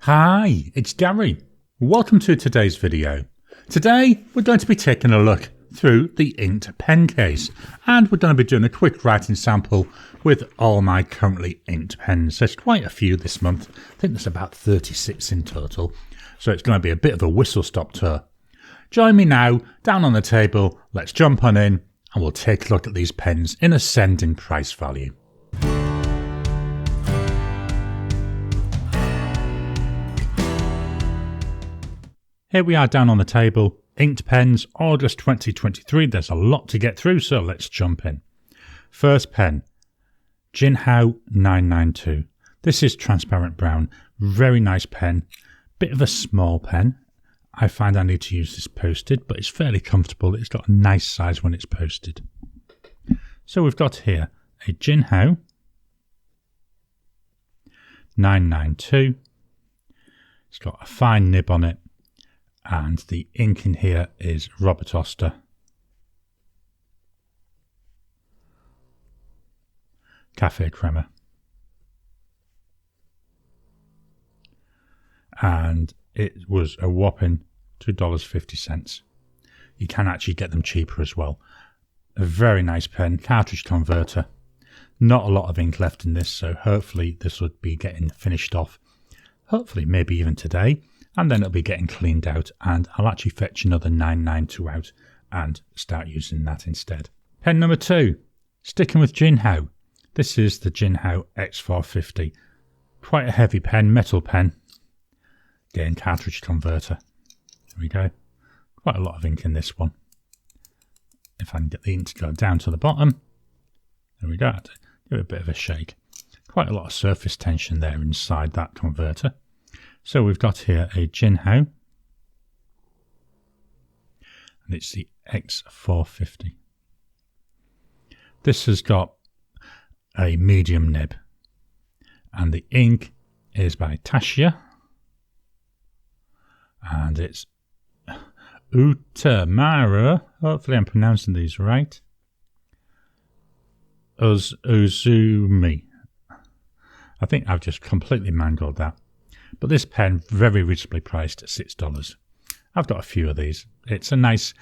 Hi, it's Gary. Welcome to today's video. Today we're going to be taking a look through the inked pen case, and we're going to be doing a quick writing sample with all my currently inked pens. There's quite a few this month. I think there's about 36 in total, so it's going to be a bit of a whistle stop tour. Join me now down on the table, let's jump on in and we'll take a look at these pens in ascending price value. Here we are down on the table, inked pens, August 2023. There's a lot to get through, so let's jump in. First pen, Jinhao 992. This is transparent brown, very nice pen, bit of a small pen. I find I need to use this posted, but it's fairly comfortable. It's got a nice size when it's posted. So we've got here a Jinhao 992. It's got a fine nib on it. And the ink in here is Robert Oster. Cafe Crema. And it was a whopping $2.50. You can actually get them cheaper as well. A very nice pen, cartridge converter. Not a lot of ink left in this, so hopefully this would be getting finished off. Hopefully maybe even today. And then it'll be getting cleaned out, and I'll actually fetch another 992 out and start using that instead. Pen number 2, sticking with Jinhao. This is the Jinhao X450. Quite a heavy pen, metal pen. Again, cartridge converter. There we go. Quite a lot of ink in this one. If I can get the ink to go down to the bottom. There we go. Give it a bit of a shake. Quite a lot of surface tension there inside that converter. So we've got here a Jinhao, and it's the X450. This has got a medium nib, and the ink is by Tassia, and it's Utamara, hopefully I'm pronouncing these right, Uzumi. I think I've just completely mangled that. But this pen, very reasonably priced at $6. I've got a few of these. There's a nice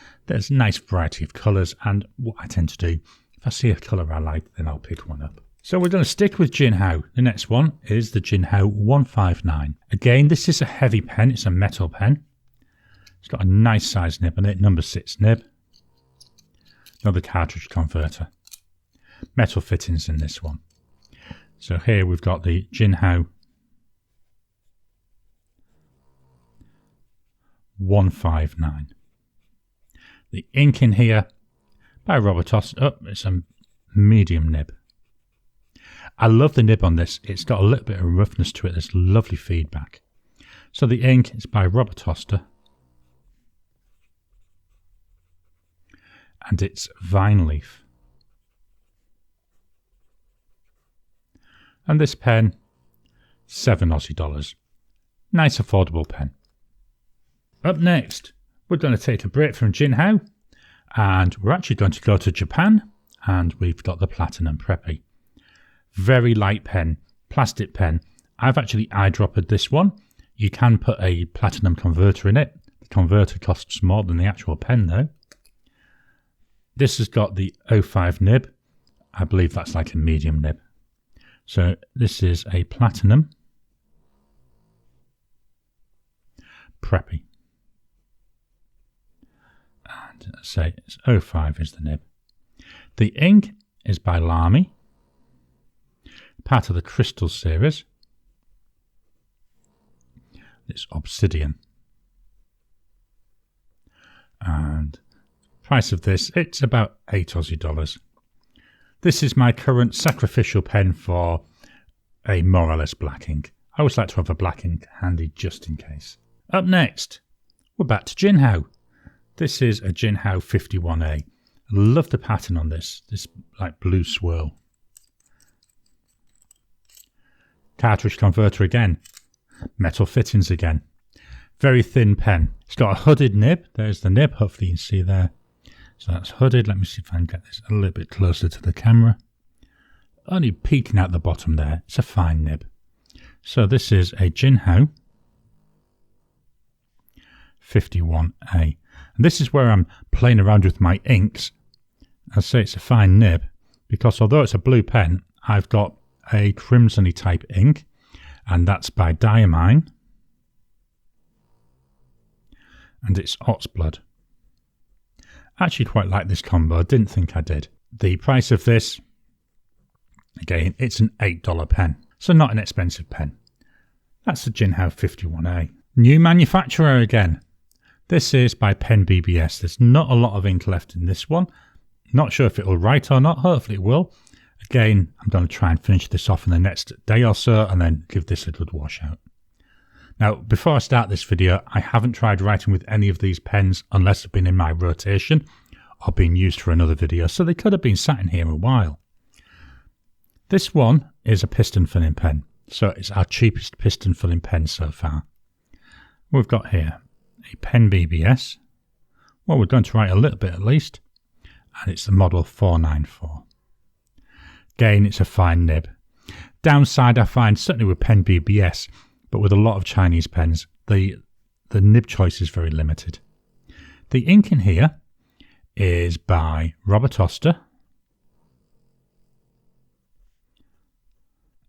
variety of colours, and what I tend to do, if I see a colour I like, then I'll pick one up. So we're going to stick with Jinhao. The next one is the Jinhao 159. Again, this is a heavy pen. It's a metal pen. It's got a nice size nib on it, number 6 nib. Another cartridge converter. Metal fittings in this one. So here we've got the Jinhao 159. The ink in here by Robert Oster. Oh, it's a medium nib. I love the nib on this. It's got a little bit of roughness to it. There's lovely feedback. So the ink is by Robert Oster, and it's Vine Leaf. And this pen, $7 Aussie. Nice affordable pen. Up next, we're going to take a break from Jinhao, and we're actually going to go to Japan, and we've got the Platinum Preppy. Very light pen, plastic pen. I've actually eyedroppered this one. You can put a platinum converter in it. The converter costs more than the actual pen though. This has got the 05 nib. I believe that's like a medium nib. So this is a Platinum Preppy. And say it's 05 is the nib. The ink is by Lamy, part of the Crystal series. It's Obsidian. And price of this, it's about $8 Aussie. This is my current sacrificial pen for a more or less black ink. I always like to have a black ink handy just in case. Up next, we're back to Jinhao. This is a Jinhao 51A. I love the pattern on this like blue swirl. Cartridge converter again. Metal fittings again. Very thin pen. It's got a hooded nib. There's the nib, hopefully you can see there. So that's hooded. Let me see if I can get this a little bit closer to the camera. Only peeking out the bottom there. It's a fine nib. So this is a Jinhao 51A. And this is where I'm playing around with my inks. I say it's a fine nib because although it's a blue pen, I've got a crimsony type ink, and that's by Diamine, and it's Ox Blood. I actually quite like this combo. I didn't think I did. The price of this, again, it's an $8 pen, so not an expensive pen. That's the Jinhao 51A. New manufacturer again. This is by Pen BBS. There's not a lot of ink left in this one. Not sure if it will write or not. Hopefully it will. Again, I'm going to try and finish this off in the next day or so and then give this a good washout. Now, before I start this video, I haven't tried writing with any of these pens unless they've been in my rotation or been used for another video, so they could have been sat in here a while. This one is a piston filling pen, so it's our cheapest piston filling pen so far. We've got here a Pen BBS. Well, we're going to write a little bit at least, and it's the model 494. Again, it's a fine nib. Downside I find, certainly with Pen BBS, but with a lot of Chinese pens, the nib choice is very limited. The ink in here is by Robert Oster,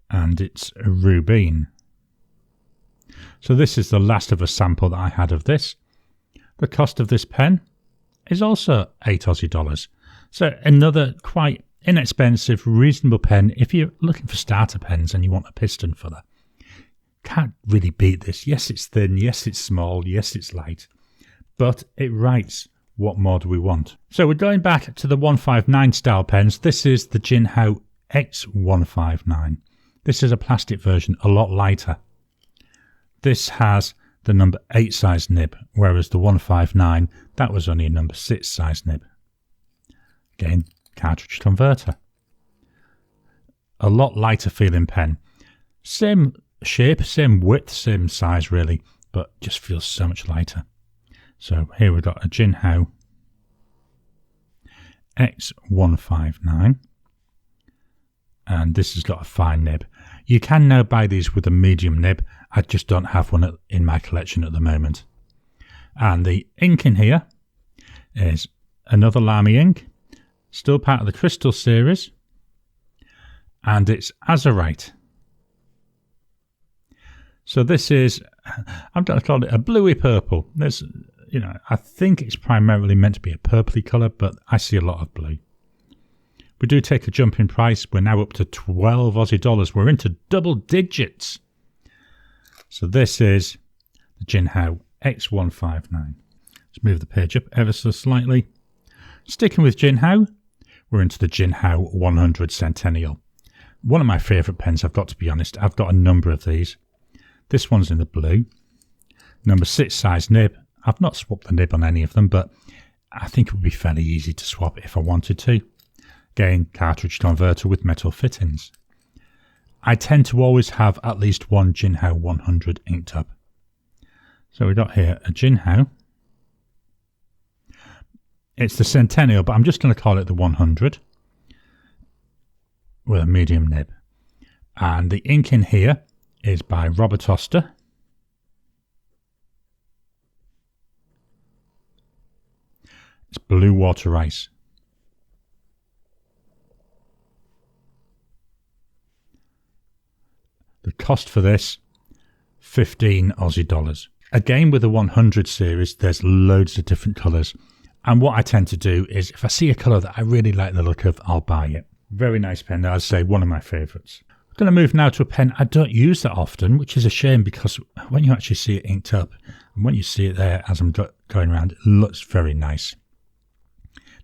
and it's a Rubin. So this is the last of a sample that I had of this. The cost of this pen is also $8 Aussie. So another quite inexpensive, reasonable pen if you're looking for starter pens and you want a piston filler. Can't really beat this. Yes, it's thin. Yes, it's small. Yes, it's light. But it writes. What more do we want? So we're going back to the 159 style pens. This is the Jinhao X159. This is a plastic version, a lot lighter. This has the number 8 size nib, whereas the 159, that was only a number 6 size nib. Again, cartridge converter. A lot lighter feeling pen. Same shape, same width, same size really, but just feels so much lighter. So here we've got a Jinhao X159, and this has got a fine nib. You can now buy these with a medium nib. I just don't have one in my collection at the moment. And the ink in here is another Lamy ink, still part of the Crystal series, and it's Azurite. So this is, I'm going to call it a bluey purple. There's, I think it's primarily meant to be a purpley colour, but I see a lot of blue. We do take a jump in price. We're now up to 12 Aussie dollars. We're into double digits. So this is the Jinhao X159. Let's move the page up ever so slightly. Sticking with Jinhao, we're into the Jinhao 100 Centennial. One of my favourite pens, I've got to be honest. I've got a number of these. This one's in the blue. Number 6 size nib. I've not swapped the nib on any of them, but I think it would be fairly easy to swap if I wanted to. Again, cartridge converter with metal fittings. I tend to always have at least one Jinhao 100 inked up. So we've got here a Jinhao. It's the Centennial, but I'm just going to call it the 100 with a medium nib. And the ink in here is by Robert Oster. It's Blue Water Ice. The cost for this, 15 Aussie dollars. Again, with the 100 series, there's loads of different colours. And what I tend to do is, if I see a colour that I really like the look of, I'll buy it. Very nice pen, I'd say one of my favourites. I'm going to move now to a pen I don't use that often, which is a shame because when you actually see it inked up, and when you see it there as I'm going around, it looks very nice.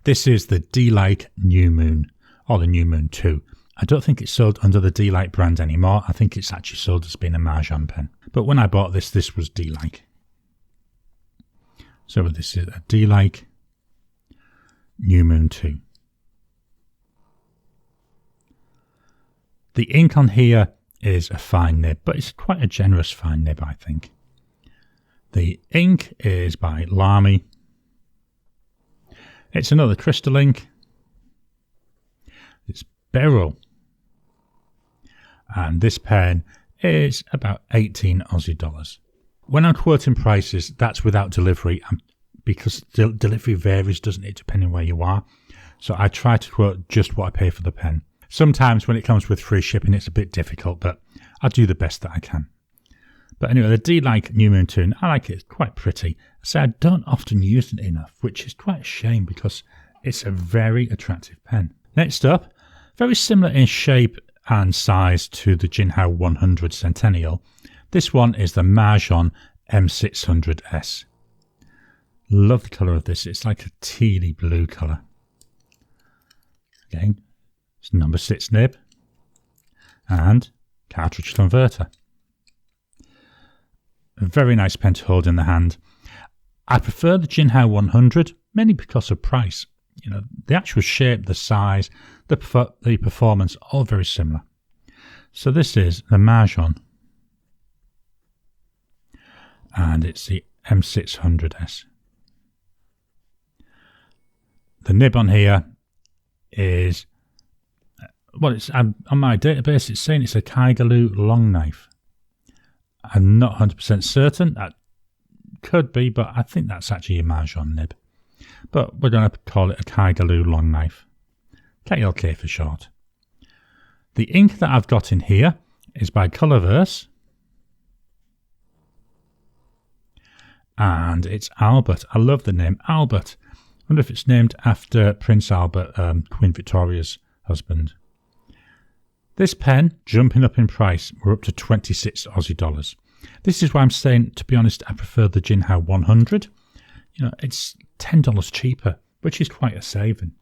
This is the D-Like New Moon, or the New Moon 2. I don't think it's sold under the D-Like brand anymore. I think it's actually sold as being a Mahjong pen. But when I bought this, this was D-Like. So this is a D-Like New Moon 2. The ink on here is a fine nib, but it's quite a generous fine nib, I think. The ink is by Lamy. It's another crystal ink. It's Beryl. And this pen is about 18 Aussie dollars. When I'm quoting prices, that's without delivery, because delivery varies, doesn't it, depending where you are. So I try to quote just what I pay for the pen. Sometimes when it comes with free shipping, it's a bit difficult, but I do the best that I can. But anyway, I do like New Moon 2. I like it. It's quite pretty. So I don't often use it enough, which is quite a shame because it's a very attractive pen. Next up, very similar in shape and size to the Jinhao 100 Centennial. This one is the Mahjong M600S. Love the colour of this. It's like a tealy blue colour. Again, it's number 6 nib and cartridge converter. A very nice pen to hold in the hand. I prefer the Jinhao 100, mainly because of price. You know, the actual shape, the size, the performance, all very similar. So this is the Mahjong, and it's the M600S. The nib on here is, well, it's on my database, it's saying it's a Kyogo long knife. I'm not 100% certain. That could be, but I think that's actually a Mahjong nib. But we're going to call it a Kyogo long knife. KLK for short. The ink that I've got in here is by Colorverse. And it's Albert. I love the name Albert. I wonder if it's named after Prince Albert, Queen Victoria's husband. This pen, jumping up in price, we're up to 26 Aussie dollars. This is why I'm saying, to be honest, I prefer the Jinhao 100. You know, it's $10 cheaper, which is quite a saving.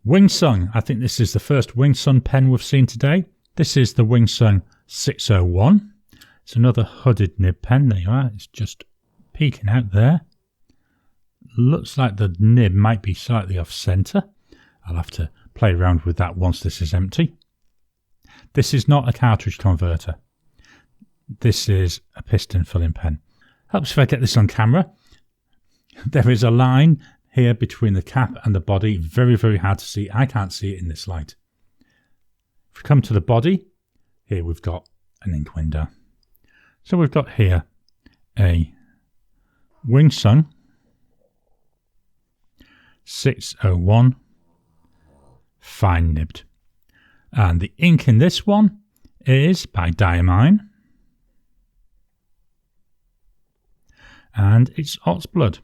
Wingsung, I think this is the first Wingsung pen we've seen today. This is the Wingsung 601. It's another hooded nib pen. There you are. It's just peeking out there. Looks like the nib might be slightly off centre. I'll have to play around with that once this is empty. This is not a cartridge converter. This is a piston filling pen. Helps if I get this on camera. There is a line here between the cap and the body. Very, very hard to see. I can't see it in this light. If we come to the body, here we've got an ink window. So we've got here a Wingsung 601 fine nibbed. And the ink in this one is by Diamine. And it's Ox Blood.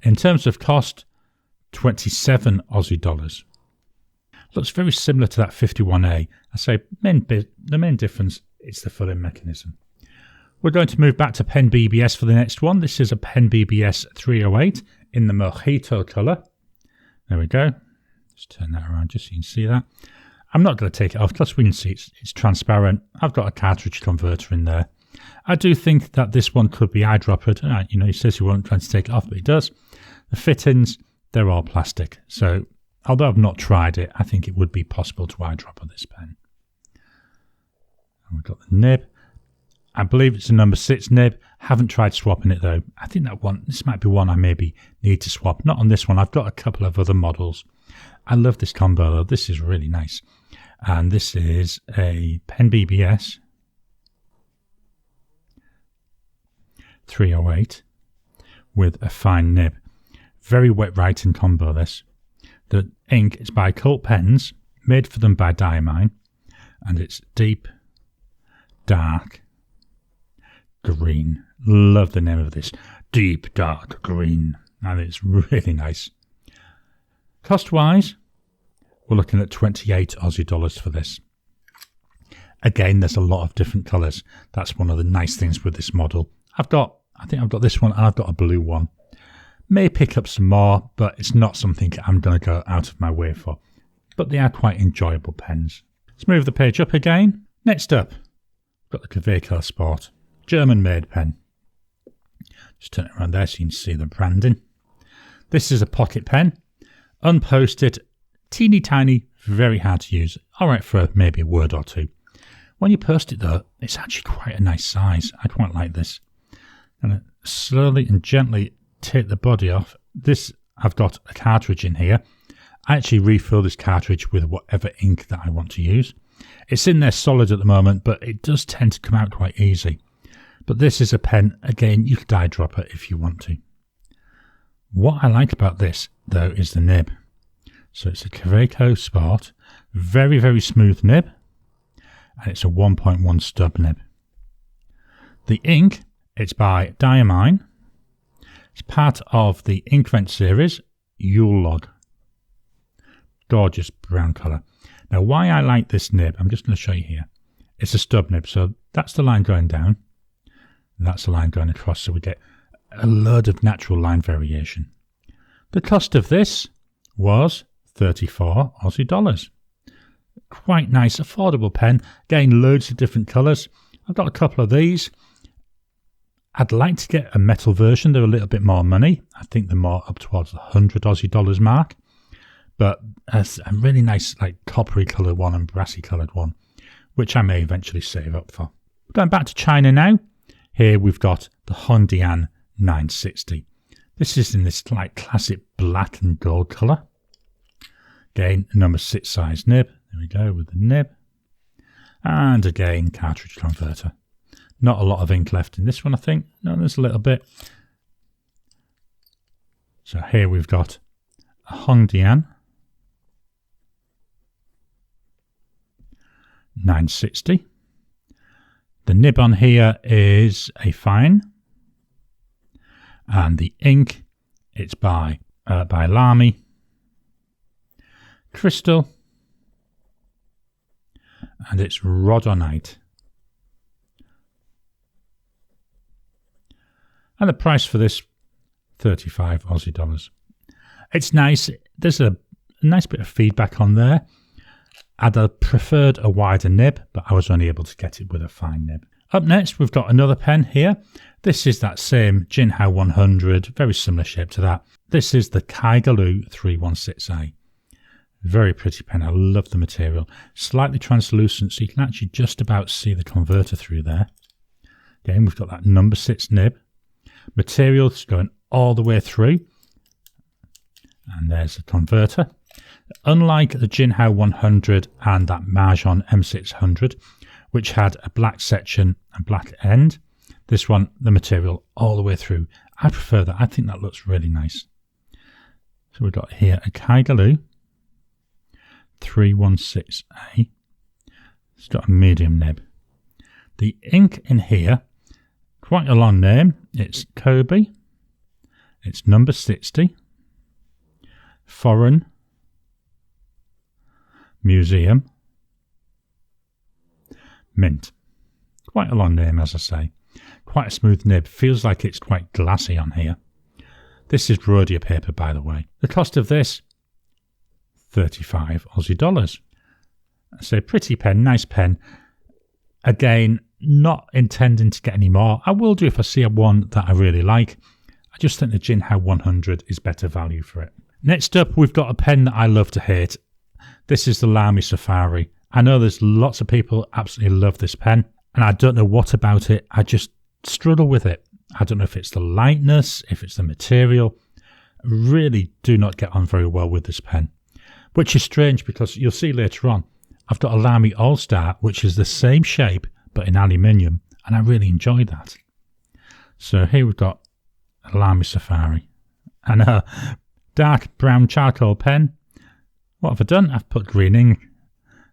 In terms of cost, 27 Aussie dollars. Looks very similar to that 51A. I say the main difference is the filling mechanism. We're going to move back to Pen BBS for the next one. This is a Pen BBS 308 in the Mojito colour. There we go. Just turn that around just so you can see that. I'm not going to take it off because we can see it's transparent. I've got a cartridge converter in there. I do think that this one could be eyedroppered. You know, he says he won't try to take it off, but he does. The fittings, they're all plastic. So, although I've not tried it, I think it would be possible to eyedropper this pen. And we've got the nib. I believe it's a number 6 nib. Haven't tried swapping it though. I think this might be one I maybe need to swap. Not on this one. I've got a couple of other models. I love this combo though. This is really nice. And this is a Pen BBS 308 with a fine nib. Very wet writing combo this. The ink is by Colt Pens, made for them by Diamine, and it's deep, dark green. Love the name of this. Deep, dark green. And it's really nice. Cost-wise, we're looking at 28 Aussie dollars for this. Again, there's a lot of different colours. That's one of the nice things with this model. I think I've got this one and I've got a blue one. May pick up some more, but it's not something I'm going to go out of my way for. But they are quite enjoyable pens. Let's move the page up again. Next up, we've got the Convey Car Sport. German-made pen. Just turn it around there so you can see the branding. This is a pocket pen. Unposted, teeny tiny, very hard to use. Alright for maybe a word or two. When you post it though, it's actually quite a nice size. I quite like this. And slowly and gently take the body off. This, I've got a cartridge in here. I actually refill this cartridge with whatever ink that I want to use. It's in there solid at the moment, but it does tend to come out quite easy. But this is a pen, again, you could die drop it if you want to. What I like about this, though, is the nib. So it's a Kyogo Sport, very, very smooth nib, and it's a 1.1 stub nib. The ink, it's by Diamine. It's part of the Inkvent series, Yule Log. Gorgeous brown colour. Now, why I like this nib, I'm just going to show you here. It's a stub nib, so that's the line going down. That's the line going across, so we get a load of natural line variation. The cost of this was 34 Aussie dollars. Quite nice, affordable pen. Again, loads of different colours. I've got a couple of these. I'd like to get a metal version. They're a little bit more money. I think they're more up towards the 100 Aussie dollars mark. But a really nice, like, coppery coloured one and brassy coloured one, which I may eventually save up for. Going back to China now. Here we've got the Hongdian 960. This is in this like classic black and gold colour. Again, number 6 size nib. There we go with the nib. And again, cartridge converter. Not a lot of ink left in this one, I think. No, there's a little bit. So here we've got a Hongdian 960. The nib on here is a fine. And the ink, it's by Lamy. Crystal. And it's rhodonite. And the price for this, 35 Aussie dollars. It's nice. There's a nice bit of feedback on there. I'd have preferred a wider nib, but I was only able to get it with a fine nib. Up next, we've got another pen here. This is that same Jinhao 100, very similar shape to that. This is the Kyogo 316A. Very pretty pen. I love the material. Slightly translucent, so you can actually just about see the converter through there. Again, we've got that number 6 nib. Materials going all the way through. And there's the converter. Unlike the Jinhao 100 and that Mahjong M600, which had a black section and black end, this one, the material all the way through. I prefer that. I think that looks really nice. So we've got here a Kyogo 316A. It's got a medium nib. The ink in here, quite a long name. It's Kobe. It's number 60. Foreign Museum Mint. Quite a long name, as I say. Quite a smooth nib. Feels like it's quite glassy on here. This is Rhodia paper, by the way. The cost of this, 35 Aussie dollars. So pretty pen, nice pen. Again, not intending to get any more. I will do if I see one that I really like. I just think the Jinhao 100 is better value for it. Next up, we've got a pen that I love to hate. This is the Lamy Safari. I know there's lots of people absolutely love this pen, and I don't know what about it. I just struggle with it. I don't know if it's the lightness, if it's the material. I really do not get on very well with this pen, which is strange because you'll see later on, I've got a Lamy AllStar, which is the same shape, but in aluminium, and I really enjoy that. So here we've got a Lamy Safari and a dark brown charcoal pen. What have I done? I've put green ink.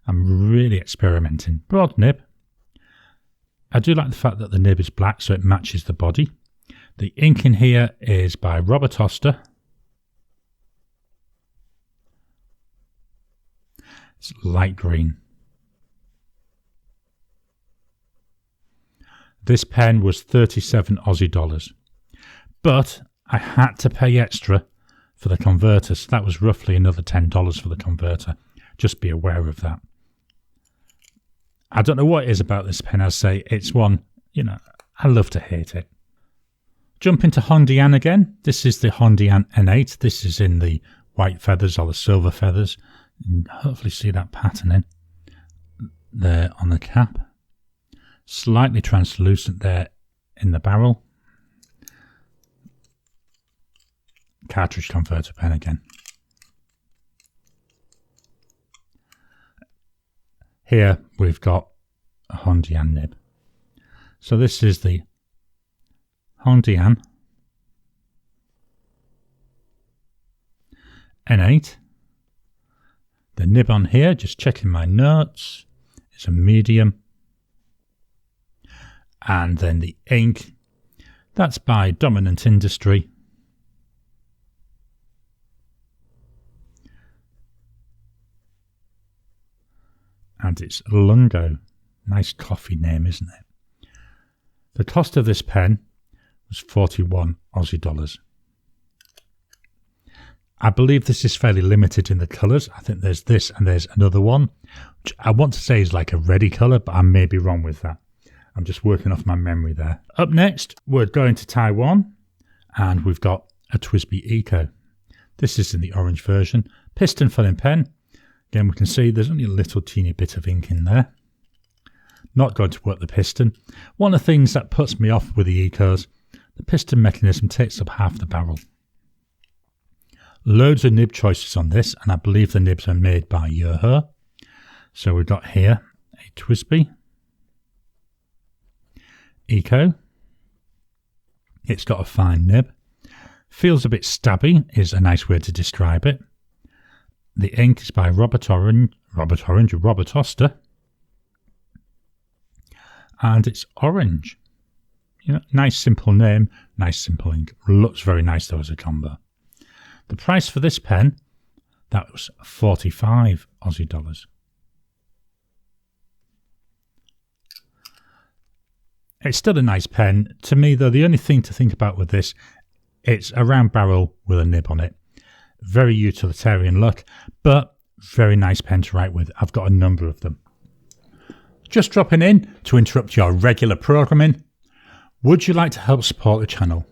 I'm really experimenting. Broad nib. I do like the fact that the nib is black so it matches the body. The ink in here is by Robert Oster. It's light green. This pen was 37 Aussie dollars. But I had to pay extra for the converter, so that was roughly another $10 for the converter. Just be aware of that. I don't know what it is about this pen. I say it's one, I love to hate it. Jump into Hongdian again. This is the Hongdian N8. This is in the white feathers or the silver feathers. You can hopefully see that patterning there on the cap. Slightly translucent there in the barrel. Cartridge converter pen again. Here we've got a Hongdian nib. So this is the Hongdian N8. The nib on here, just checking my notes, is a medium. And then the ink, that's by Dominant Industry. And it's Lungo. Nice coffee name, isn't it? The cost of this pen was 41 Aussie dollars. I believe this is fairly limited in the colours. I think there's this and there's another one, which I want to say is like a reddy colour, but I may be wrong with that. I'm just working off my memory there. Up next, we're going to Taiwan, and we've got a TWSBI Eco. This is in the orange version. Piston filling pen. Again, we can see there's only a little teeny bit of ink in there. Not going to work the piston. One of the things that puts me off with the Ecos, the piston mechanism takes up half the barrel. Loads of nib choices on this, and I believe the nibs are made by Yoho. So we've got here a TWSBI Eco. It's got a fine nib. Feels a bit stabby is a nice way to describe it. The ink is by Robert Oster. And it's orange. You know, nice simple name, nice simple ink. Looks very nice though as a combo. The price for this pen, that was 45 Aussie dollars. It's still a nice pen. To me though, the only thing to think about with this, it's a round barrel with a nib on it. Very utilitarian look, but very nice pen to write with. I've got a number of them. Just dropping in to interrupt your regular programming. Would you like to help support the channel?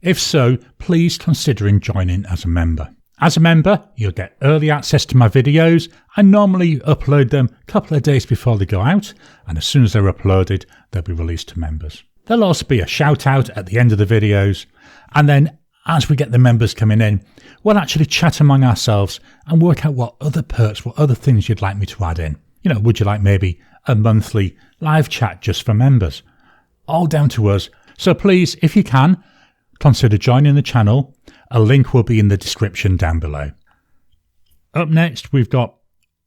If so, please consider joining as a member. As a member, you'll get early access to my videos. I normally upload them a couple of days before they go out, and as soon as they're uploaded, they'll be released to members. There'll also be a shout out at the end of the videos, and then as we get the members coming in, we'll actually chat among ourselves and work out what other perks, what other things you'd like me to add in. You know, would you like maybe a monthly live chat just for members? All down to us. So please, if you can, consider joining the channel. A link will be in the description down below. Up next, we've got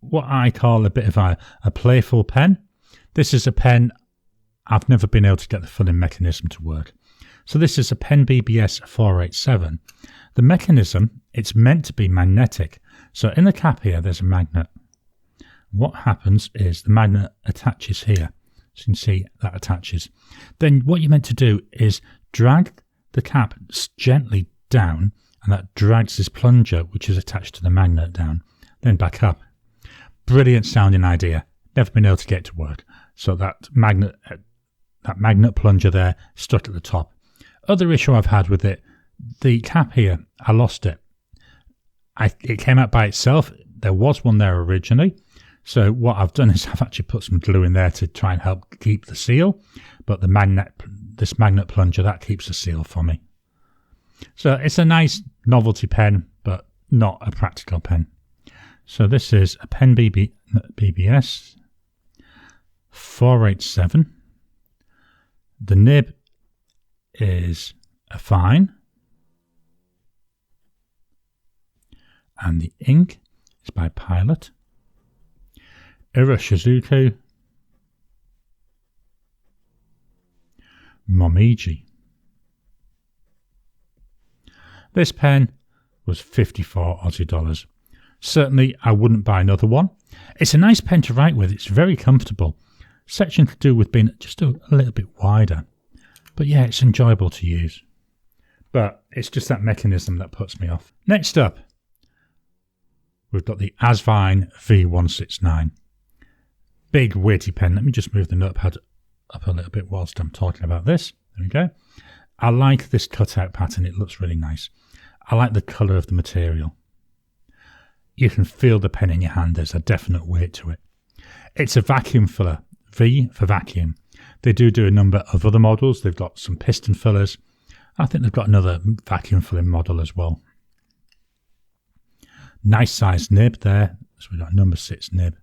what I call a bit of a playful pen. This is a pen I've never been able to get the filling mechanism to work. So this is a pen BBS 487. The mechanism, it's meant to be magnetic. So in the cap here, there's a magnet. What happens is the magnet attaches here. So you can see that attaches. Then what you're meant to do is drag the cap gently down, and that drags this plunger, which is attached to the magnet, down, then back up. Brilliant sounding idea. Never been able to get it to work. So that magnet plunger there stuck at the top. Other issue I've had with it, the cap here, I lost it. It came out by itself. There was one there originally. So what I've done is I've actually put some glue in there to try and help keep the seal. But this magnet plunger, that keeps the seal for me. So it's a nice novelty pen, but not a practical pen. So this is a pen BBS 487. The nib is a fine. And the ink is by Pilot. Iroshizuku Momiji. This pen was 54 Aussie dollars. Certainly I wouldn't buy another one. It's a nice pen to write with. It's very comfortable. Section to do with being just a little bit wider. But yeah, it's enjoyable to use. But it's just that mechanism that puts me off. Next up, we've got the Asvine V169. Big weighty pen. Let me just move the notepad up a little bit whilst I'm talking about this. There we go. I like this cutout pattern. It looks really nice. I like the colour of the material. You can feel the pen in your hand. There's a definite weight to it. It's a vacuum filler. V for vacuum. They do a number of other models. They've got some piston fillers. I think they've got another vacuum filling model as well. Nice sized nib there. So we've got a number 6 nib.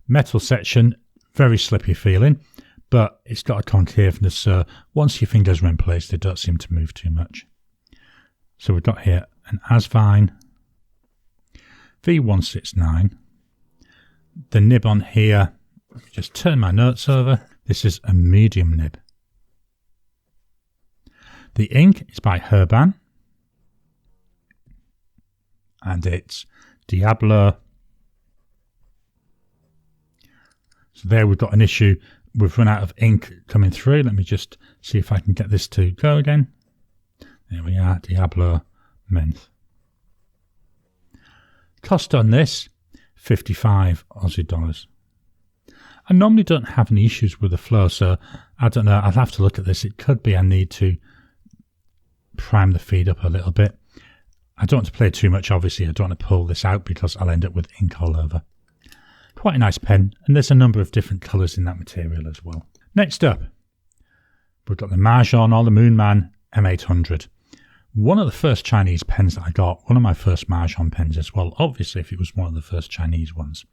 Metal section, very slippy feeling, but it's got a concaveness, so once your fingers are in place, they don't seem to move too much. So we've got here an Asvine V169. The nib on here, just turn my notes over, this is a medium nib. The ink is by Herban, and it's Diablo. So there we've got an issue. We've run out of ink coming through. Let me just see if I can get this to go again. There we are, Diablo Menth. Cost on this, 55 Aussie dollars. I normally don't have any issues with the flow, so I don't know. I'll have to look at this. It could be I need to prime the feed up a little bit. I don't want to play too much, obviously. I don't want to pull this out because I'll end up with ink all over. Quite a nice pen, and there's a number of different colours in that material as well. Next up, we've got the Mahjong or the Moonman M800. One of the first Chinese pens that I got, one of my first Mahjong pens as well, obviously if it was one of the first Chinese ones.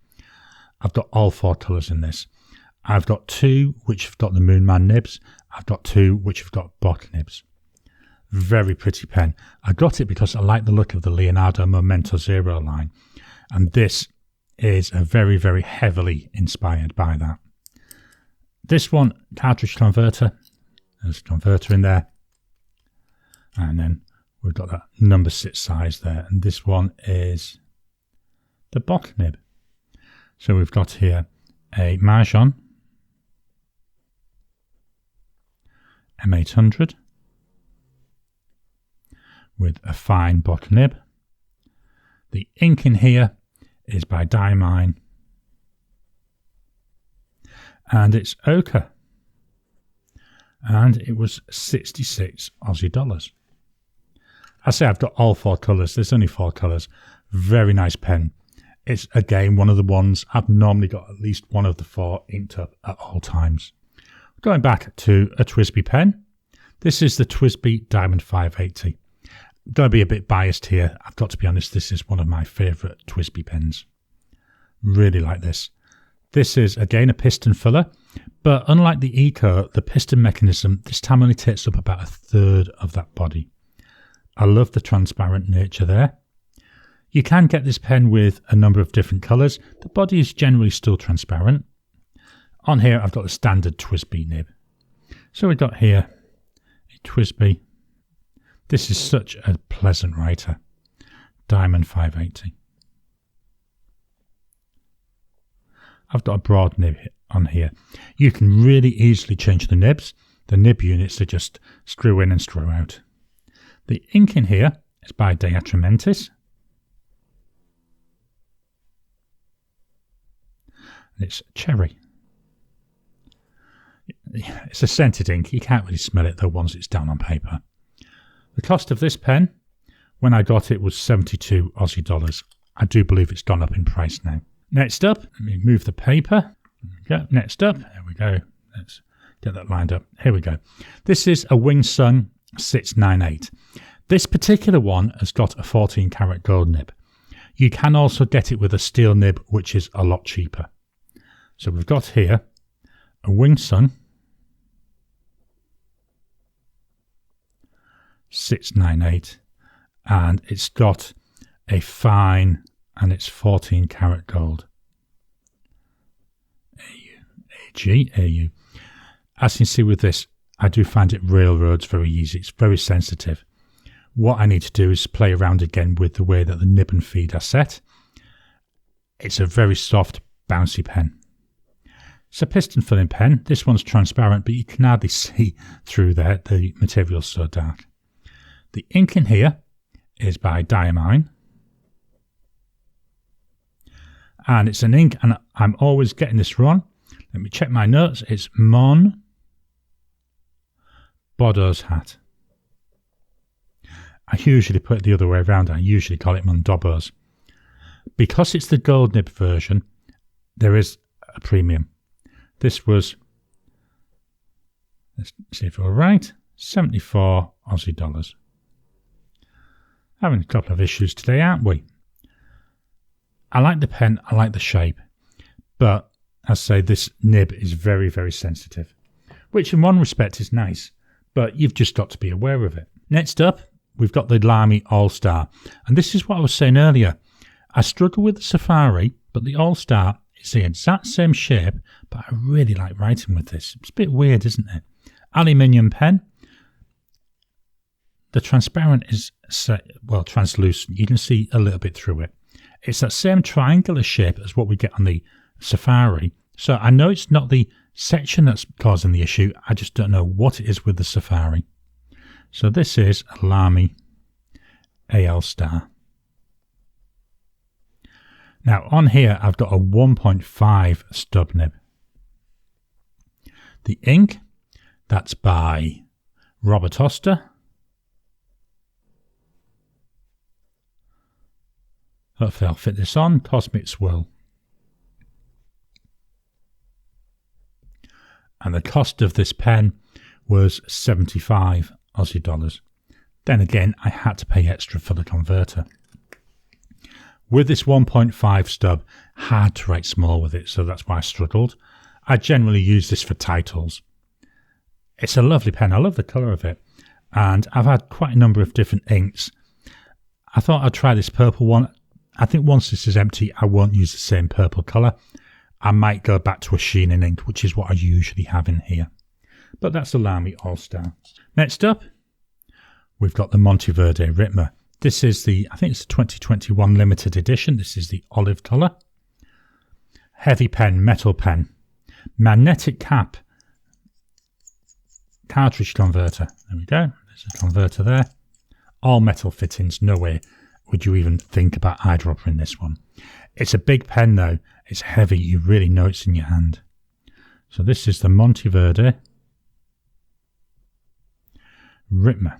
I've got all 4 colours in this. I've got 2 which have got the Moonman nibs. I've got 2 which have got bot nibs. Very pretty pen. I got it because I like the look of the Leonardo Memento Zero line, and this is a very, very heavily inspired by that. This one, cartridge converter. There's a converter in there, and then we've got that number 6 size there, and this one is the bot nib. So we've got here a Mahjong M800 with a fine bot nib. The ink in here is by Diamine, and it's ochre, and it was 66 Aussie dollars. I say I've got all 4 colours. There's only 4 colours. Very nice pen. It's again one of the ones I've normally got at least one of the 4 inked up at all times. Going back to a TWSBI pen, this is the TWSBI Diamond 580. I'm going to be a bit biased here. I've got to be honest, this is one of my favourite TWSBI pens. Really like this. This is again a piston filler, but unlike the Eco, the piston mechanism this time only takes up about 1/3 of that body. I love the transparent nature there. You can get this pen with a number of different colours. The body is generally still transparent. On here I've got the standard TWSBI nib. So we've got here a TWSBI. This is such a pleasant writer. Diamond 580. I've got a broad nib on here. You can really easily change the nibs. The nib units are just screw in and screw out. The ink in here is by Diatramentis. And it's cherry. It's a scented ink. You can't really smell it though once it's down on paper. The cost of this pen, when I got it, was 72 Aussie dollars. I do believe it's gone up in price now. Next up, let me move the paper. There we go. Next up, there we go. Let's get that lined up. Here we go. This is a Wingsung 698. This particular one has got a 14 karat gold nib. You can also get it with a steel nib, which is a lot cheaper. So we've got here a Wingsung 698, and it's got a fine, and it's 14 karat gold. AU. As you can see with this, I do find it railroads very easy. It's very sensitive. What I need to do is play around again with the way that the nib and feed are set. It's a very soft, bouncy pen. It's a piston filling pen. This one's transparent, but you can hardly see through there. The material's so dark. The ink in here is by Diamine. And it's an ink, and I'm always getting this wrong. Let me check my notes. It's Mon Bordeaux's hat. I usually put it the other way around. I usually call it Mondobos. Because it's the gold nib version, there is a premium. This was, let's see if we're right, 74 Aussie dollars. Having a couple of issues today, aren't we? I like the pen, I like the shape, but I say this nib is very, very sensitive, which in one respect is nice, but you've just got to be aware of it. Next up, we've got the Lamy AllStar, and this is what I was saying earlier. I struggle with the Safari, but the AllStar is the exact same shape, but I really like writing with this. It's a bit weird, isn't it? Aluminium pen. The transparent is, well, translucent. You can see a little bit through it. It's that same triangular shape as what we get on the Safari. So I know it's not the section that's causing the issue. I just don't know what it is with the Safari. So this is a Lamy AllStar. Now on here I've got a 1.5 stub nib. The ink, that's by Robert Oster. Hopefully I'll fit this on. Cosmic Swirl. And the cost of this pen was 75 Aussie dollars. Then again, I had to pay extra for the converter. With this 1.5 stub, hard to write small with it, so that's why I struggled. I generally use this for titles. It's a lovely pen. I love the colour of it. And I've had quite a number of different inks. I thought I'd try this purple one. I think once this is empty, I won't use the same purple colour. I might go back to a sheening ink, which is what I usually have in here. But that's the Lamy AllStar. Next up, we've got the Monteverde Ripma. This is the, I think it's the 2021 limited edition. This is the olive colour. Heavy pen, metal pen. Magnetic cap. Cartridge converter. There we go. There's a converter there. All metal fittings. No way would you even think about eyedropper in this one. It's a big pen though. It's heavy. You really know it's in your hand. So this is the Monteverde Ripma.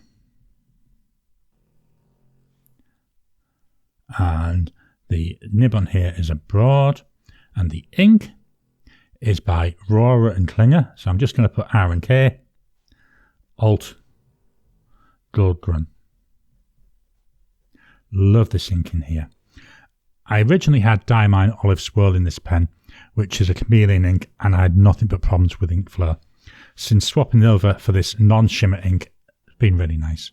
And the nib on here is a broad, and the ink is by Rohrer and Klinger. So I'm just going to put R and K, Alt, Goldgrun. Love this ink in here. I originally had Diamine Olive Swirl in this pen, which is a chameleon ink, and I had nothing but problems with ink flow. Since swapping over for this non-shimmer ink, it's been really nice.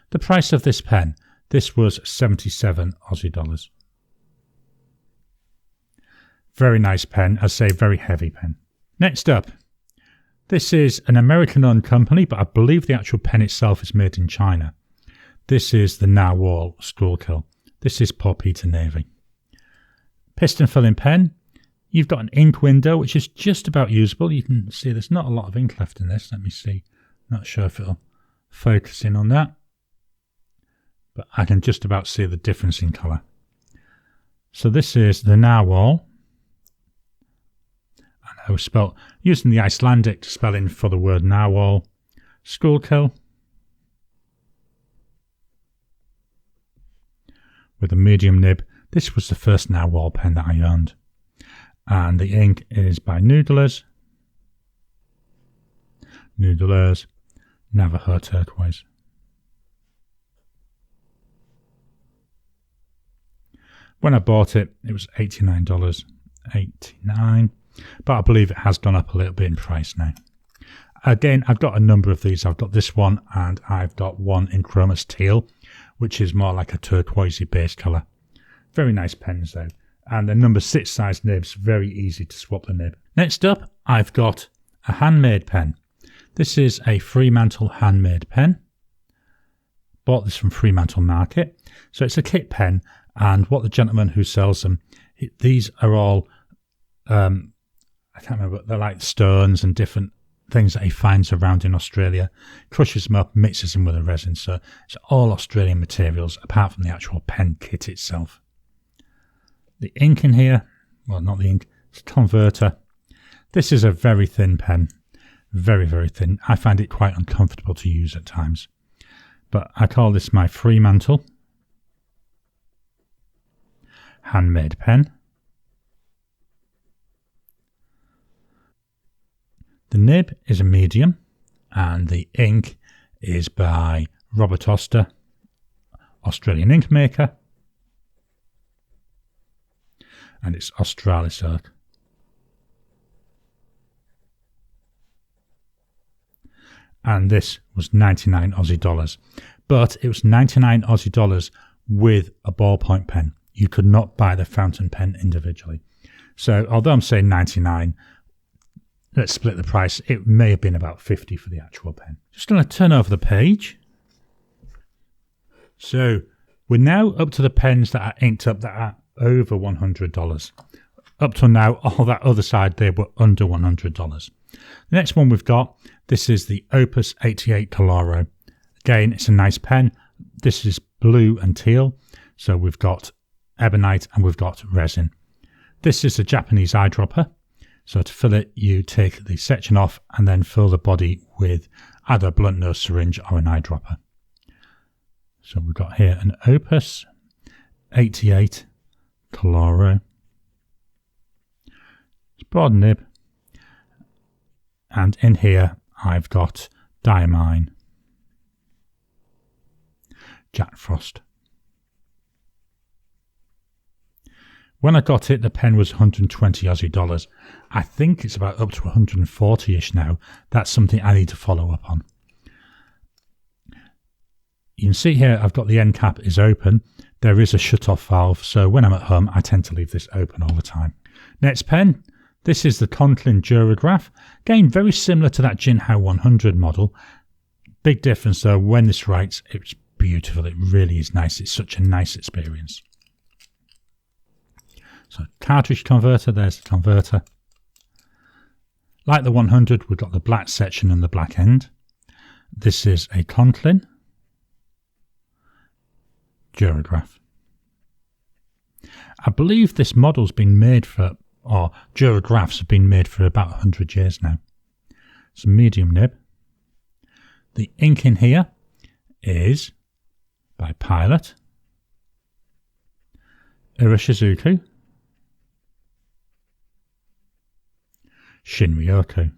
The price of this pen, this was 77 Aussie dollars. Very nice pen, I say very heavy pen. Next up, this is an American-owned company, but I believe the actual pen itself is made in China. This is the Narwhal Skullkill. This is Paul Peter Navy. Piston filling pen. You've got an ink window, which is just about usable. You can see there's not a lot of ink left in this. Let me see. Not sure if it'll focus in on that. But I can just about see the difference in colour. So this is the Narwhal. And I was spelled using the Icelandic spelling for the word Narwhal. Skullkill. With a medium nib. This was the first Narwhal pen that I owned. And the ink is by Noodlers. Noodlers Navajo Turquoise. When I bought it, it was $89. $89. But I believe it has gone up a little bit in price now. Again, I've got a number of these. I've got this one, and I've got one in Chromus Teal, which is more like a turquoisey base colour. Very nice pens though. And the number 6 size nibs, very easy to swap the nib. Next up, I've got a handmade pen. This is a Fremantle handmade pen. Bought this from Fremantle Market. So it's a kit pen, and what the gentleman who sells them, these are all, I can't remember, they're like stones and different things that he finds around in Australia, crushes them up, mixes them with a resin. So it's all Australian materials apart from the actual pen kit itself. The ink in here, well, not the ink, it's a converter. This is a very thin pen, very, very thin. I find it quite uncomfortable to use at times. But I call this my Fremantle handmade pen. The nib is a medium, and the ink is by Robert Oster, Australian ink maker, and it's Australis oak. and this was 99 Aussie dollars. But it was 99 Aussie dollars with a ballpoint pen. You could not buy the fountain pen individually. So although I'm saying 99, let's split the price. It may have been about 50 for the actual pen. Just going to turn over the page. So we're now up to the pens that are inked up that are over $100. Up till now, all that other side, they were under $100. The next one we've got, this is the Opus 88 Clara. Again, it's a nice pen. This is blue and teal. So we've got ebonite and we've got resin. This is a Japanese eyedropper. So to fill it, you take the section off and then fill the body with either a blunt nose syringe or an eyedropper. So we've got here an Opus 88 Clara. It's broad nib. And in here, I've got Diamine, Jack Frost. When I got it, the pen was 120 Aussie dollars. I think it's about up to 140-ish now. That's something I need to follow up on. You can see here I've got the end cap is open. There is a shut-off valve, so when I'm at home, I tend to leave this open all the time. Next pen, this is the Conklin Duragraph. Again, very similar to that Jinhao 100 model. Big difference though, when this writes, it's beautiful. It really is nice. It's such a nice experience. So cartridge converter, there's the converter. Like the 100, we've got the black section and the black end. This is a Conklin Duragraph. I believe this model's been made for, or Duragraphs have been made for about 100 years now. It's a medium nib. The ink in here is by Pilot, Iroshizuku, Shinryoku.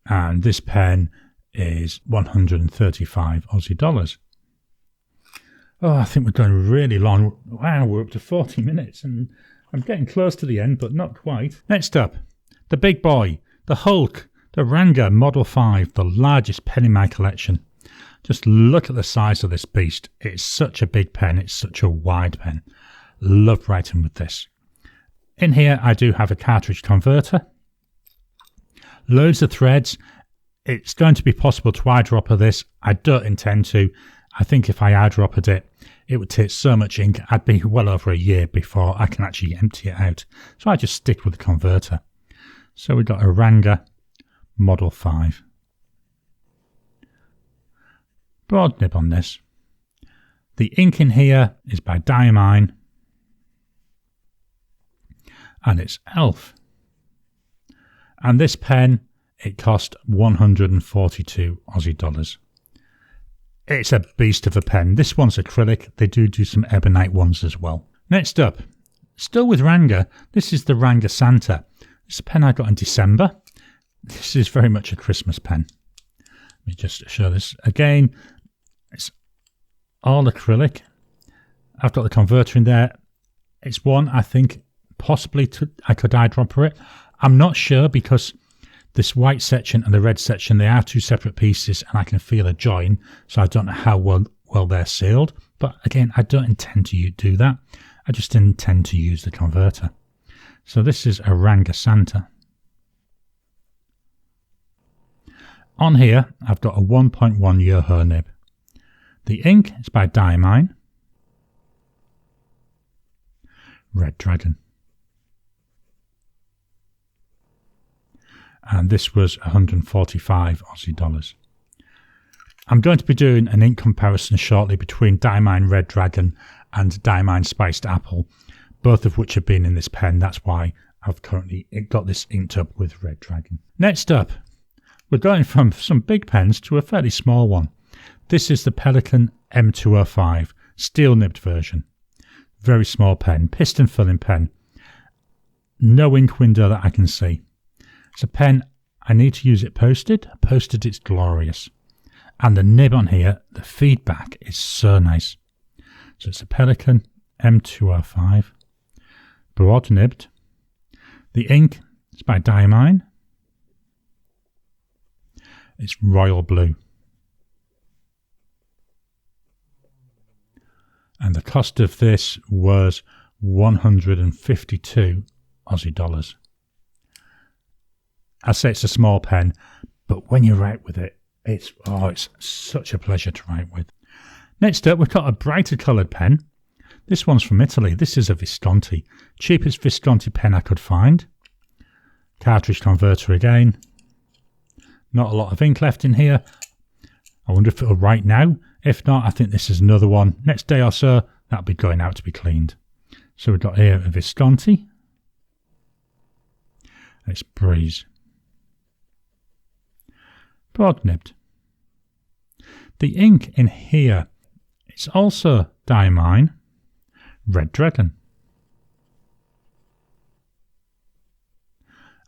And this pen is 135 Aussie dollars. Oh, I think we're going really long. Wow, we're up to 40 minutes and I'm getting close to the end, but not quite. Next up, the big boy, the Hulk, the Wrangler Model 5, the largest pen in my collection. Just look at the size of this beast. It's such a big pen. It's such a wide pen. Love writing with this. In here, I do have a cartridge converter. Loads of threads. It's going to be possible to eyedropper this. I don't intend to. I think if I eyedroppered it, it would take so much ink. I'd be well over a year before I can actually empty it out. So I just stick with the converter. So we've got a Wrangler Model 5. Broad nib on this. The ink in here is by Diamine. And it's Elf. And this pen, it cost 142 Aussie dollars. It's a beast of a pen. This one's acrylic. They do some ebonite ones as well. Next up, still with Wrangler, this is the Wrangler Santa. It's a pen I got in December. This is very much a Christmas pen. Let me just show this again. It's all acrylic. I've got the converter in there. It's one I think possibly I could eyedropper it. I'm not sure because this white section and the red section, they are two separate pieces and I can feel a join, so I don't know how well they're sealed. But again, I don't intend to do that. I just intend to use the converter. So this is a Wrangler Santa. On here, I've got a 1.1 Yoho nib. The ink is by Diamine. Red Dragon. And this was 145 Aussie dollars. I'm going to be doing an ink comparison shortly between Diamine Red Dragon and Diamine Spiced Apple, both of which have been in this pen. That's why I've currently got this inked up with Red Dragon. Next up, we're going from some big pens to a fairly small one. This is the Pelican M205, steel nibbed version. Very small pen, piston filling pen. No ink window that I can see. It's a pen, I need to use it posted. Posted, it's glorious. And the nib on here, the feedback is so nice. So it's a Pelican M205, broad nibbed. The ink is by Diamine. It's royal blue. And the cost of this was 152 Aussie dollars. I say it's a small pen, but when you write with it, it's such a pleasure to write with. Next up, we've got a brighter coloured pen. This one's from Italy. This is a Visconti. Cheapest Visconti pen I could find. Cartridge converter again. Not a lot of ink left in here. I wonder if it'll write now. If not, I think this is another one. Next day or so, that'll be going out to be cleaned. So we've got here a Visconti. It's Breeze. Broad nibbed. The ink in here is also Diamine Red Dragon.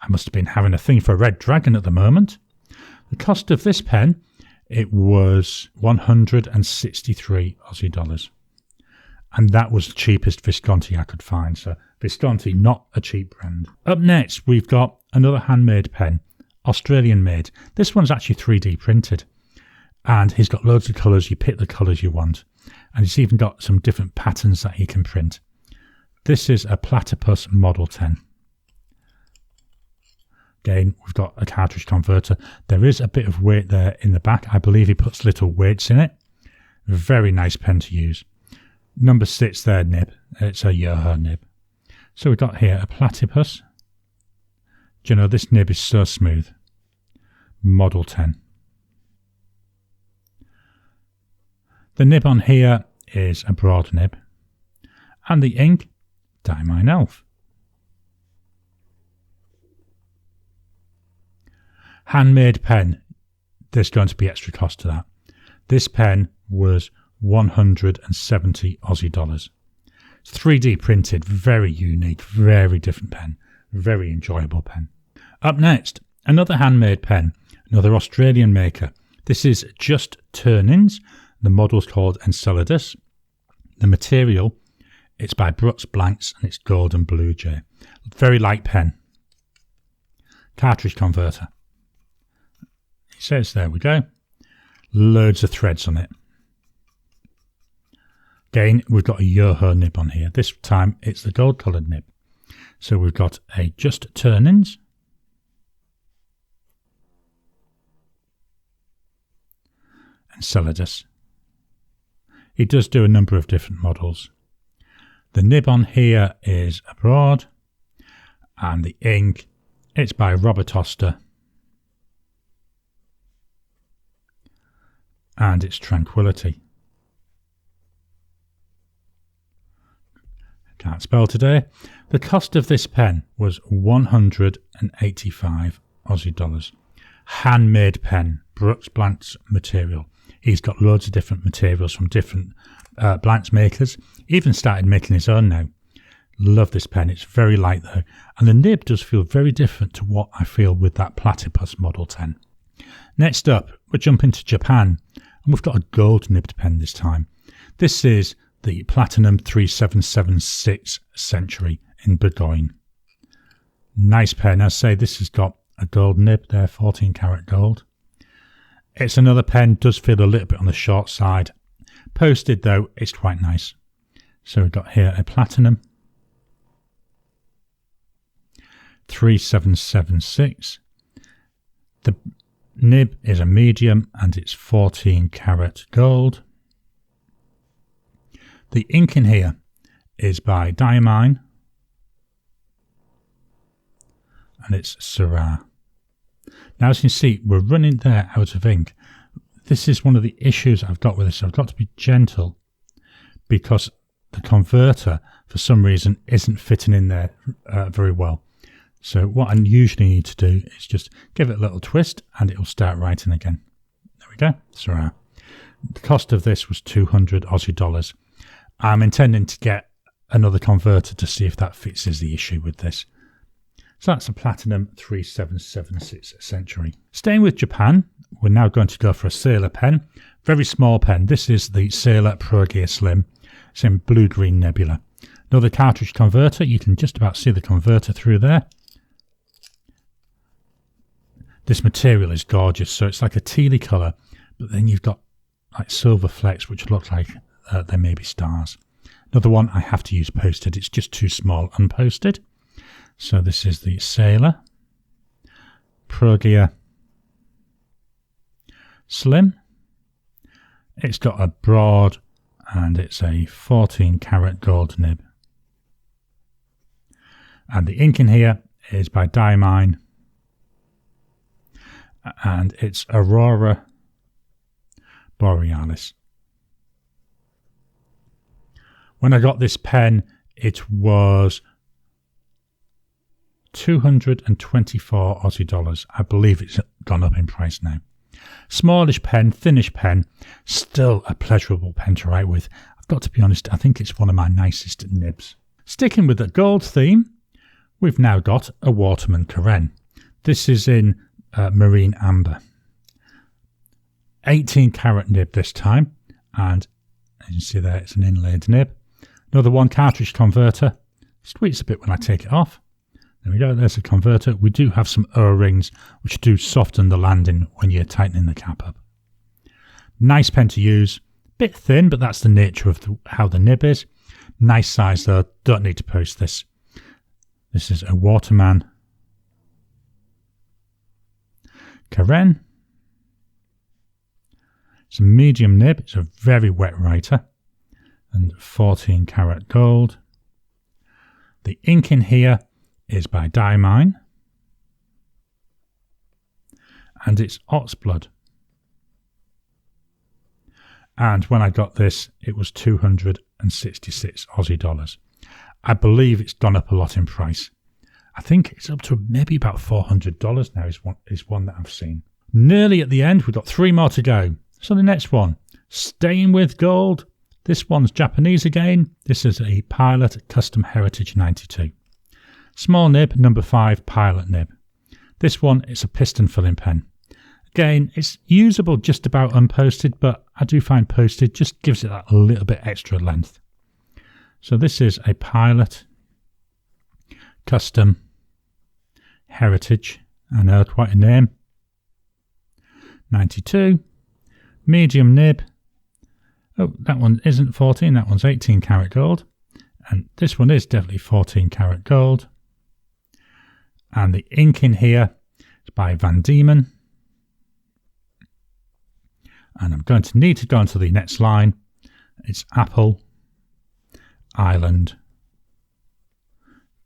I must have been having a thing for Red Dragon at the moment. The cost of this pen, it was 163 Aussie dollars. And that was the cheapest Visconti I could find. So Visconti, not a cheap brand. Up next, we've got another handmade pen, Australian made. This one's actually 3D printed. And he's got loads of colours. You pick the colours you want. And he's even got some different patterns that he can print. This is a Platypus Model 10. Again, we've got a cartridge converter. There is a bit of weight there in the back. I believe he puts little weights in it. Very nice pen to use. Number 6 there, nib. It's a Yoho nib. So we've got here a Platypus. Do you know, this nib is so smooth. Model 10. The nib on here is a broad nib. And the ink, Diamine Elf. Handmade pen, there's going to be extra cost to that. This pen was 170 Aussie dollars. It's 3D printed, very unique, very different pen, very enjoyable pen. Up next, another handmade pen, another Australian maker. This is Just Turn-Ins. The model's called Enceladus. The material, it's by Brooks Blanks and it's gold and blue jay. Very light pen. Cartridge converter. It says, there we go. Loads of threads on it. Again, we've got a Yoho nib on here. This time it's the gold coloured nib. So we've got a Just Turn-Ins. Enceladus. He does do a number of different models. The nib on here is a broad. And the ink, it's by Robert Oster. And it's Tranquility. Can't spell today. The cost of this pen was 185 Aussie dollars. Handmade pen, Brooks Blanks material. He's got loads of different materials from different blanks makers. Even started making his own now. Love this pen. It's very light though. And the nib does feel very different to what I feel with that Platypus Model 10. Next up, we're jumping to Japan. And we've got a gold nibbed pen this time. This is the Platinum 3776 Century in Burgoyne. Nice pen. I say this has got a gold nib there, 14 karat gold. It's another pen, does feel a little bit on the short side. Posted though, it's quite nice. So we've got here a Platinum 3776. The nib is a medium and it's 14 karat gold. The ink in here is by Diamine and it's Syrah. Now as you can see, we're running there out of ink. This is one of the issues I've got with this. I've got to be gentle because the converter for some reason isn't fitting in there very well. So what I usually need to do is just give it a little twist and it will start writing again. There we go. Syrah. The cost of this was 200 Aussie dollars. I'm intending to get another converter to see if that fixes the issue with this. So that's a Platinum 3776 Century. Staying with Japan, we're now going to go for a Sailor pen. Very small pen. This is the Sailor Proglia Slim. It's in blue-green nebula. Another cartridge converter. You can just about see the converter through there. This material is gorgeous, so it's like a tealy colour, but then you've got like silver flecks which look like they may be stars. Another one I have to use posted, it's just too small unposted. So this is the Sailor, Proglia Slim. It's got a broad and it's a 14 karat gold nib. And the ink in here is by Diamine and it's Aurora Borealis. When I got this pen, it was 224 Aussie dollars. I believe it's gone up in price now. Smallish pen, thinnish pen, still a pleasurable pen to write with. I've got to be honest, I think it's one of my nicest nibs. Sticking with the gold theme, we've now got a Waterman Karen. This is in marine amber. 18 karat nib this time, and as you can see there, it's an inlaid nib. Another one cartridge converter. Squeaks a bit when I take it off. There we go, there's a converter. We do have some O-rings which do soften the landing when you're tightening the cap up. Nice pen to use. Bit thin, but that's the nature of how the nib is. Nice size though, don't need to post this. This is a Waterman Karen. It's a medium nib, it's a very wet writer, and 14 karat gold. The ink in here is by Diamine, and it's Ox Blood. And when I got this, it was 266 Aussie dollars. I believe it's gone up a lot in price. I think it's up to maybe about $400 now is one that I've seen. Nearly at the end, we've got 3 more to go. So the next one, staying with gold. This one's Japanese again. This is a Pilot Custom Heritage 92. Small nib, number 5 Pilot nib. This one is a piston filling pen. Again, it's usable just about unposted, but I do find posted just gives it that little bit extra length. So this is a Pilot Custom Heritage. I know, quite a name. 92. Medium nib. Oh, that one isn't 14, that one's 18 karat gold. And this one is definitely 14 karat gold. And the ink in here is by Van Diemen. And I'm going to need to go on to the next line. It's Apple Island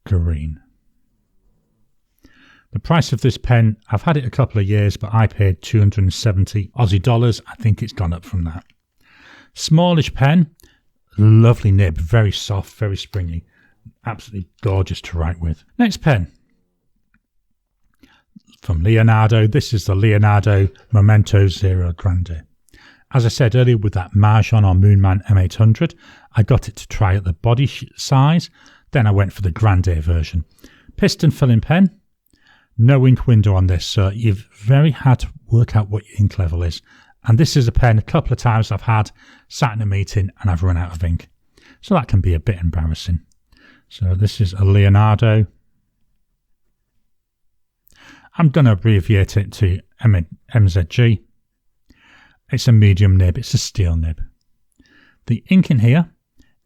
Green. The price of this pen, I've had it a couple of years, but I paid 270 Aussie dollars. I think it's gone up from that. Smallish pen, lovely nib, very soft, very springy. Absolutely gorgeous to write with. Next pen. From Leonardo, this is the Leonardo Memento Zero Grande. As I said earlier with that Mahjong or Moonman M800, I got it to try at the body size, then I went for the Grande version. Piston filling pen, no ink window on this, so you've very hard to work out what your ink level is. And this is a pen a couple of times I've had, sat in a meeting and I've run out of ink. So that can be a bit embarrassing. So this is a Leonardo. I'm going to abbreviate it to MZG. It's a medium nib, it's a steel nib. The ink in here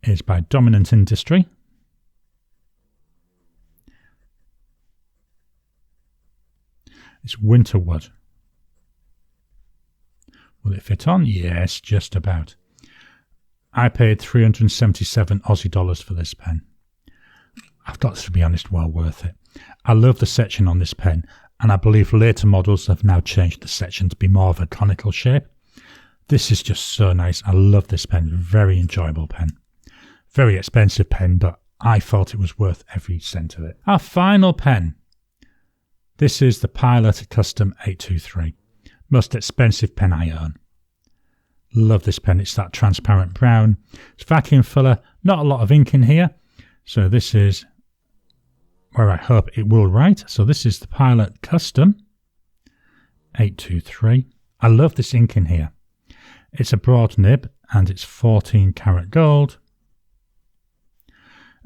is by Dominant Industry. It's Winterwood. Will it fit on? Yes, just about. I paid 377 Aussie dollars for this pen. I've got to be honest, well worth it. I love the section on this pen, and I believe later models have now changed the section to be more of a conical shape. This is just so nice. I love this pen. Very enjoyable pen. Very expensive pen, but I felt it was worth every cent of it. Our final pen. This is the Pilot Custom 823. Most expensive pen I own. Love this pen. It's that transparent brown. It's vacuum filler. Not a lot of ink in here. So this is where I hope it will write. So this is the Pilot Custom 823. I love this ink in here. It's a broad nib and it's 14 karat gold.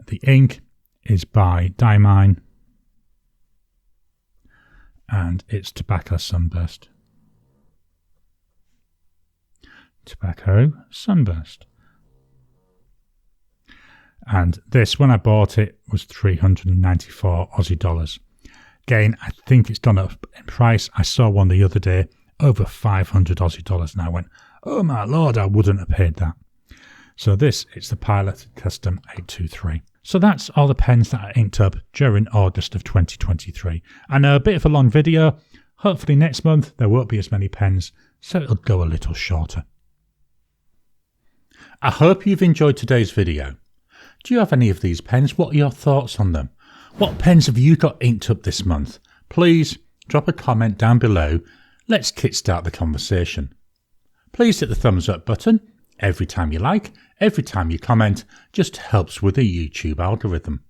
The ink is by Diamine and it's Tobacco Sunburst. Tobacco Sunburst. And this, when I bought it, was 394 Aussie dollars. Again, I think it's gone up in price. I saw one the other day, over 500 Aussie dollars, and I went, oh my lord, I wouldn't have paid that. So this, it's the Pilot Custom 823. So that's all the pens that I inked up during August of 2023. I know, a bit of a long video. Hopefully next month there won't be as many pens, so it'll go a little shorter. I hope you've enjoyed today's video. Do you have any of these pens? What are your thoughts on them? What pens have you got inked up this month? Please drop a comment down below. Let's kickstart the conversation. Please hit the thumbs up button. Every time you like, every time you comment, just helps with the YouTube algorithm.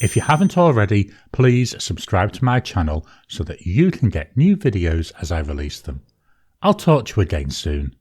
If you haven't already, please subscribe to my channel so that you can get new videos as I release them. I'll talk to you again soon.